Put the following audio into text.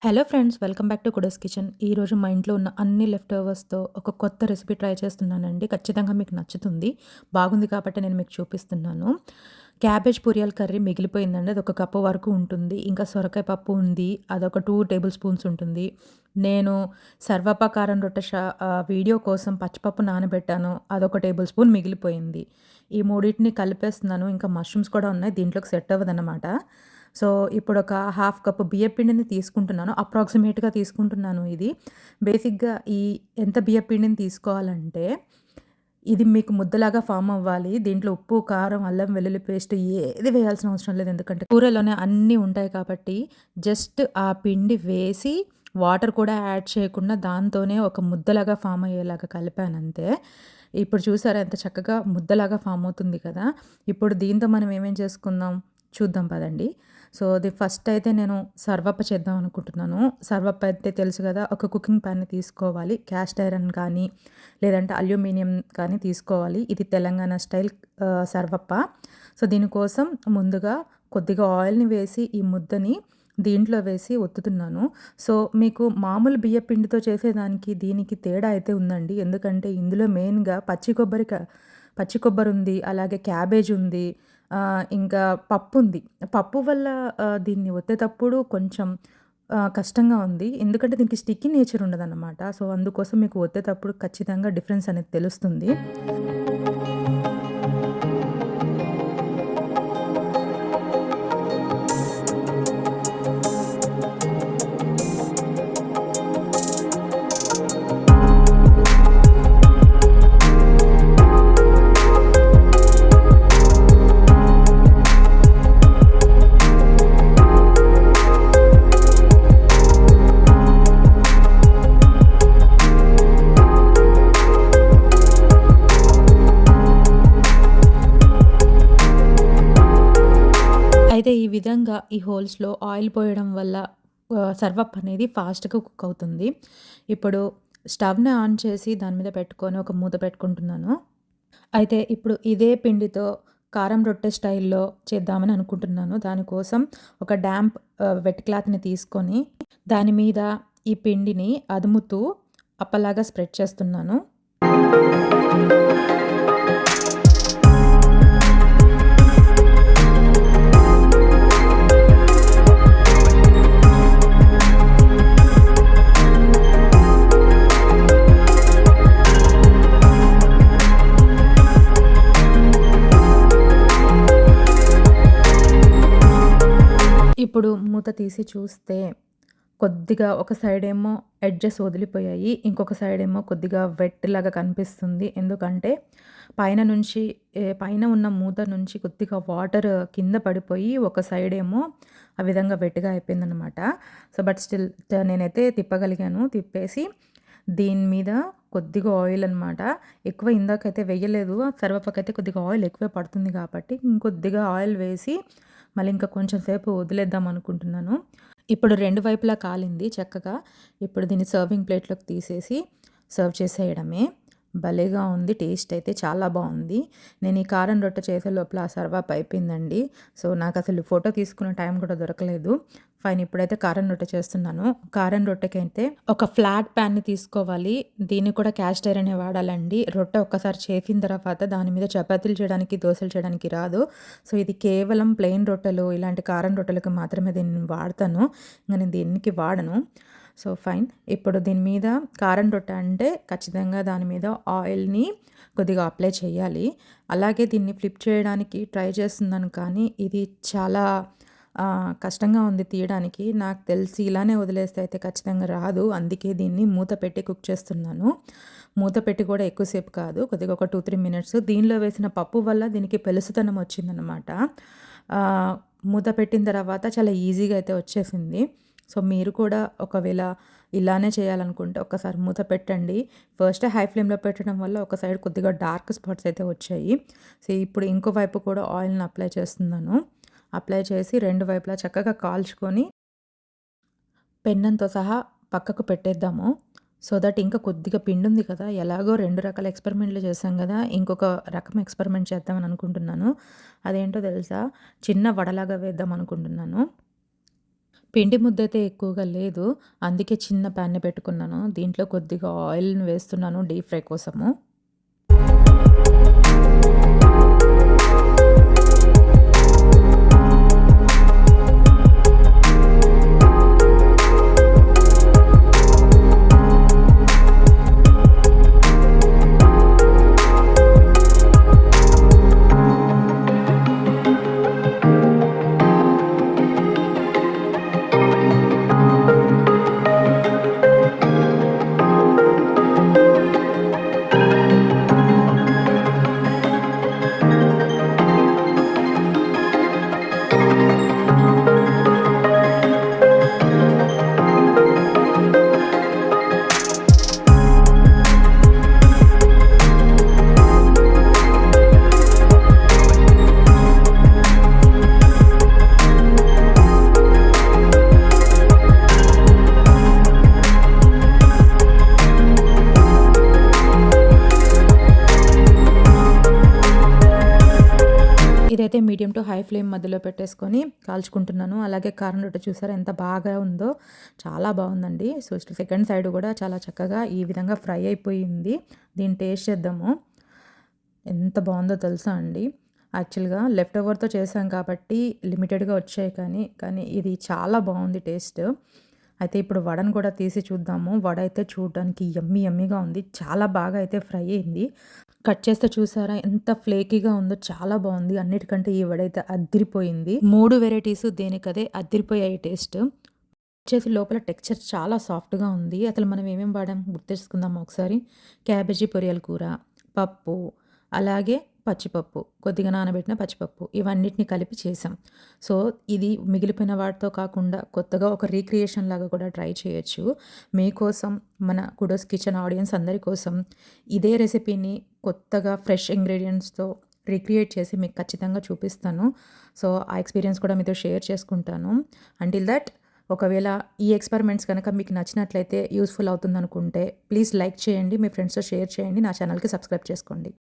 Hello friends, welcome back to కుడస్ kitchen. ఈరోజు మా ఇంట్లో ఉన్న అన్ని లెఫ్ట్ ఓవర్స్‌తో ఒక కొత్త రెసిపీ ట్రై చేస్తున్నానండి. ఖచ్చితంగా మీకు నచ్చుతుంది. బాగుంది కాబట్టి నేను మీకు చూపిస్తున్నాను. క్యాబేజ్ పూరియాల కర్రీ మిగిలిపోయిందండి. అదొక కప్పు వరకు ఉంటుంది. ఇంకా సొరకాయ పప్పు ఉంది. అదొక 2 టేబుల్ స్పూన్స్ ఉంటుంది. నేను సర్వప్ప కారం రొట్టె వీడియో కోసం పచ్చిపప్పు నానబెట్టాను. అదొక టేబుల్ స్పూన్ మిగిలిపోయింది. ఈ మూడిటిని కలిపేస్తున్నాను. ఇంకా మష్రూమ్స్ కూడా ఉన్నాయి. దీంట్లోకి సెట్ అవ్వదనమాట. సో, ఇప్పుడొక హాఫ్ కప్ బియ్యపిండిని తీసుకుంటున్నాను. అప్రాక్సిమేట్‌గా తీసుకుంటున్నాను ఇది. బేసిక్‌గా ఎంత బియ్యపిండిని తీసుకోవాలంటే, ఇది మీకు ముద్దలాగా ఫార్మ్ అవ్వాలి. దీంట్లో ఉప్పు, కారం, అల్లం వెల్లుల్లి పేస్ట్ ఏది వేయాల్సిన అవసరం లేదు. ఎందుకంటే కూరలోనే అన్నీ ఉంటాయి కాబట్టి, జస్ట్ ఆ పిండి వేసి వాటర్ కూడా యాడ్ చేయకుండా దాంతోనే ఒక ముద్దలాగా ఫార్మ్ అయ్యేలాగా కలిపానంతే. ఇప్పుడు చూసారా ఎంత చక్కగా ముద్దలాగా ఫార్మ్ అవుతుంది కదా! ఇప్పుడు దీంతో మనం ఏమేం చేసుకుందాం చూద్దాం పదండి. సో, ఫస్ట్ అయితే నేను సర్వప్ప చేద్దాం అనుకుంటున్నాను. సర్వప్ప అయితే తెలుసు కదా! ఒక కుకింగ్ పాన్‌ని తీసుకోవాలి. క్యాస్ట్ ఐరన్ కానీ, లేదంటే అల్యూమినియం కానీ తీసుకోవాలి. ఇది తెలంగాణ స్టైల్ సర్వప్ప. సో, దీనికోసం ముందుగా కొద్దిగా ఆయిల్‌ని వేసి ఈ ముద్దని దీంట్లో వేసి ఒత్తుతున్నాను. సో, మీకు మామూలు బియ్య పిండితో చేసేదానికి దీనికి తేడా అయితే ఉందండి. ఎందుకంటే ఇందులో మెయిన్‌గా పచ్చి కొబ్బరుంది, అలాగే క్యాబేజ్ ఉంది. ఇంకా పప్పుంది. పప్పు వల్ల దీన్ని ఒత్తేటప్పుడు కొంచెం కష్టంగా ఉంది. ఎందుకంటే దీనికి స్టిక్కీ నేచర్ ఉండదనమాట. సో, అందుకోసం మీకు ఒత్తేటప్పుడు ఖచ్చితంగా డిఫరెన్స్ అనేది తెలుస్తుంది. అయితే ఈ విధంగా ఈ హోల్స్‌లో ఆయిల్ పోయడం వల్ల సర్వప్ అనేది ఫాస్ట్‌గా కుక్ అవుతుంది. ఇప్పుడు స్టవ్‌ని ఆన్ చేసి దాని మీద పెట్టుకొని ఒక మూత పెట్టుకుంటున్నాను. అయితే ఇప్పుడు ఇదే పిండితో కారం రొట్టె స్టైల్‌లో చేద్దామని అనుకుంటున్నాను. దానికోసం ఒక వెట్ క్లాత్‌ని తీసుకొని దాని మీద ఈ పిండిని అదుముతూ అప్పలాగా స్ప్రెడ్ చేస్తున్నాను. ఇప్పుడు మూత తీసి చూస్తే కొద్దిగా ఒక సైడేమో ఎడ్జెస్ వదిలిపోయాయి. ఇంకొక సైడేమో కొద్దిగా వెట్‌లాగా కనిపిస్తుంది. ఎందుకంటే పైన ఉన్న మూత నుంచి కొద్దిగా వాటర్ కింద పడిపోయి ఒక సైడేమో ఆ విధంగా వెట్‌గా అయిపోయిందనమాట. సో, బట్ స్టిల్ నేనైతే తిప్పగలిగాను. తిప్పేసి దీని మీద కొద్దిగా ఆయిల్ అనమాట. ఎక్కువ ఇందాకైతే వేయలేదు. సర్వపకైతే కొద్దిగా ఆయిల్ ఎక్కువే పడుతుంది కాబట్టి ఇంకొద్దిగా ఆయిల్ వేసి మళ్ళీ ఇంకా కొంచెం సేపు వదిలేద్దాం అనుకుంటున్నాను. ఇప్పుడు 2 వైపులా కాలింది చక్కగా. ఇప్పుడు దీన్ని సర్వింగ్ ప్లేట్‌లోకి తీసేసి సర్వ్ చేసేయడమే. భలేగా ఉంది. టేస్ట్ అయితే చాలా బావుంది. నేను ఈ కారం రొట్టె చేసే లోపల ఆ సర్వప్ అయిపోయిందండి. సో, నాకసలు ఫోటో తీసుకునే టైం కూడా దొరకలేదు. ఫైన్, ఇప్పుడైతే కారం రొట్టె చేస్తున్నాను. కారం రొట్టెకైతే ఒక ఫ్లాట్ ప్యాన్‌ని తీసుకోవాలి. దీన్ని కూడా క్యాస్ట్ ఐరనే వాడాలండి. రొట్టె ఒక్కసారి చేసిన తర్వాత దాని మీద చపాతీలు చేయడానికి, దోసలు చేయడానికి రాదు. సో, ఇది కేవలం ప్లెయిన్ రొట్టెలు, ఇలాంటి కారం రొట్టెలకు మాత్రమే దీన్ని వాడతాను. ఇంక నేను దీనికి వాడను. So, fine. ఇప్పుడు దీని మీద కారం రొట్టె అంటే ఖచ్చితంగా దాని మీద ఆయిల్‌ని కొద్దిగా అప్లై చేయాలి. అలాగే దీన్ని ఫ్లిప్ చేయడానికి ట్రై చేస్తున్నాను కానీ ఇది చాలా కష్టంగా ఉంది తీయడానికి. నాకు తెలిసి ఇలానే వదిలేస్తే అయితే ఖచ్చితంగా రాదు. అందుకే దీన్ని మూత పెట్టి కుక్ చేస్తున్నాను. మూత పెట్టి కూడా ఎక్కువసేపు కాదు. కొద్దిగా ఒక 2, 3 మినిట్స్. దీనిలో వేసిన పప్పు వల్ల దీనికి పెలుసుతనం వచ్చిందనమాట. మూత పెట్టిన తర్వాత చాలా ఈజీగా అయితే వచ్చేసింది. సో, మీరు కూడా ఒకవేళ ఇలానే చేయాలనుకుంటే ఒక్కసారి మూత పెట్టండి. ఫస్ట్ హై ఫ్లేమ్‌లో పెట్టడం వల్ల ఒక సైడ్ కొద్దిగా డార్క్ స్పాట్స్ అయితే వచ్చాయి. సో, ఇప్పుడు ఇంకో వైపు కూడా ఆయిల్‌ని అప్లై చేస్తున్నాను. అప్లై చేసి 2 వైపులా చక్కగా కాల్చుకొని పెన్నంతో సహా పక్కకు పెట్టేద్దాము. సో దట్ ఇంకా కొద్దిగా పిండుంది కదా! ఎలాగో 2 రకాల ఎక్స్‌పెరిమెంట్‌లు చేశాం గదా! ఇంకొక రకం ఎక్స్‌పెరిమెంట్ చేద్దామని అనుకుంటున్నాను. అదేంటో తెలుసా? చిన్న వడలాగా వేద్దాం అనుకుంటున్నాను. పిండి ముద్దయితే ఎక్కువగా లేదు. అందుకే చిన్న ప్యాన్‌ని పెట్టుకున్నాను. దీంట్లో కొద్దిగా ఆయిల్‌ని వేస్తున్నాను డీప్ ఫ్రై కోసము. ఇదైతే మీడియం టు హై ఫ్లేమ్ మధ్యలో పెట్టేసుకొని కాల్చుకుంటున్నాను. అలాగే కారం రొట్టె చూసారా ఎంత బాగా ఉందో, చాలా బాగుందండి. సో సెకండ్ సైడ్ కూడా చాలా చక్కగా ఈ విధంగా ఫ్రై అయిపోయింది. దీన్ని టేస్ట్ చేద్దాము. ఎంత బాగుందో తెలుసా అండి. యాక్చువల్‌గా లెఫ్ట్ ఓవర్‌తో చేశాం కాబట్టి లిమిటెడ్‌గా వచ్చాయి, కానీ ఇది చాలా బాగుంది టేస్ట్. అయితే ఇప్పుడు వడను కూడా తీసి చూద్దాము. వడ అయితే చూడడానికి యమ్మీ యమ్మీగా ఉంది. చాలా బాగా అయితే ఫ్రై అయింది. కట్ చేస్తే చూసారా ఎంత ఫ్లేకీగా ఉందో, చాలా బాగుంది. అన్నిటికంటే ఈ వడైతే అద్దిరిపోయింది. 3 వెరైటీస్ దేనికదే అద్దిరిపోయాయి టేస్ట్. వచ్చేసి లోపల టెక్స్చర్ చాలా సాఫ్ట్‌గా ఉంది. అసలు మనం ఏమేమి వాడాం గుర్తేసుకుందామా ఒకసారి. క్యాబేజీ పొరియల కూర, పప్పు, అలాగే పచ్చిపప్పు, కొద్దిగా నానబెట్టిన పచ్చిపప్పు, ఇవన్నిటిని కలిపి చేసాం. సో ఇది మిగిలిపోయిన వాటితో కాకుండా కొత్తగా ఒక రీక్రియేషన్ లాగా కూడా ట్రై చేయొచ్చు. మీకోసం, మన కుడోస్ కిచెన్ ఆడియన్స్ అందరి కోసం ఇదే రెసిపీని కొత్తగా ఫ్రెష్ ఇంగ్రీడియంట్స్‌తో రీక్రియేట్ చేసి మీకు ఖచ్చితంగా చూపిస్తాను. సో ఆ ఎక్స్‌పీరియన్స్ కూడా మీతో షేర్ చేసుకుంటాను. అంటిల్ దట్, ఒకవేళ ఈ ఎక్స్‌పెరిమెంట్స్ కనుక మీకు నచ్చినట్లయితే, యూజ్‌ఫుల్ అవుతుందనుకుంటే ప్లీజ్ లైక్ చేయండి, మీ ఫ్రెండ్స్‌తో షేర్ చేయండి, నా ఛానల్‌కి సబ్స్క్రైబ్ చేసుకోండి.